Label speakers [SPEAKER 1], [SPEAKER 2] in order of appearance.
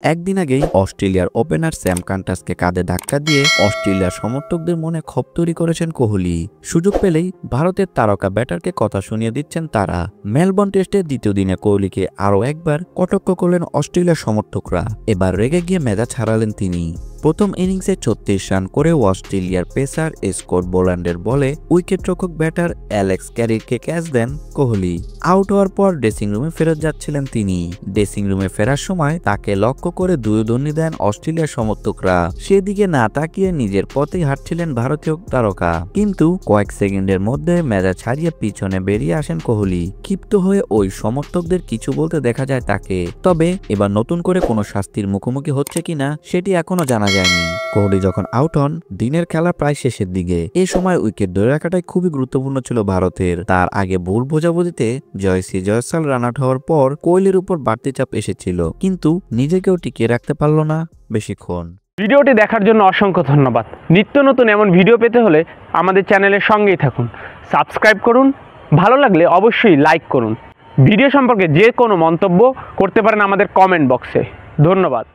[SPEAKER 1] একদিন আগেই অস্ট্রেলিয়ার ওপেনার স্যাম কান্টাসকে কাঁধে ধাক্কা দিয়ে অস্ট্রেলিয়ার সমর্থকদের মনে ক্ষোভ তৈরি করেছেন কোহলি। সুযোগ পেলেই ভারতের তারকা ব্যাটারকে কথা শুনিয়ে দিচ্ছেন তারা। মেলবোর্ন টেস্টের দ্বিতীয় দিনে কোহলিকে আরও একবার কটাক্ষ করলেন অস্ট্রেলিয়ার সমর্থকরা। এবার রেগে গিয়ে মেজাজ হারালেন তিনি। প্রথম ইনিংসে 36 রান করে অস্ট্রেলিয়ার পেসার স্কট বোল্যান্ডের বলে উইকেটরক্ষক ব্যাটার অ্যালেক্স ক্যারিরকে ক্যাচ দেন কোহলি। আউট হওয়ার পর ড্রেসিং রুমে ফেরত যাচ্ছিলেন তিনি। ড্রেসিং রুমে ফেরার সময় তাকে লক্ষ্য করে দুয়োধন্যি দেন অস্ট্রেলিয়ার সমর্থকরা। সেদিকে না তাকিয়ে নিজের পথেই হাঁটছিলেন ভারতীয় তারকা। কিন্তু কয়েক সেকেন্ডের মধ্যে মেজাজ হারিয়ে পিছনে বেরিয়ে আসেন কোহলি। ক্ষিপ্ত হয়ে ওই সমর্থকদের কিছু বলতে দেখা যায় তাকে। তবে এবার নতুন করে কোনো শাস্তির মুখোমুখি হচ্ছে কিনা সেটি এখনো জানা যায়নি। কোহলি যখন আউট হন, দিনের খেলা প্রায় শেষের দিকে। এ সময় উইকেট ধরে রাখাটাই খুবই গুরুত্বপূর্ণ ছিল ভারতের। তার আগে ভুল বোঝাবুঝিতে জয়সাল রান আউট হওয়ার পর কোহলির উপর বাড়তি চাপ এসেছিল, কিন্তু নিজেকেও টিকিয়ে রাখতে পারল না বেশিক্ষণ।
[SPEAKER 2] ভিডিওটি দেখার জন্য অসংখ্য ধন্যবাদ। নিত্য নতুন এমন ভিডিও পেতে হলে আমাদের চ্যানেলের সঙ্গেই থাকুন, সাবস্ক্রাইব করুন, ভালো লাগলে অবশ্যই লাইক করুন। ভিডিও সম্পর্কে যে কোনো মন্তব্য করতে পারেন আমাদের কমেন্ট বক্সে। ধন্যবাদ।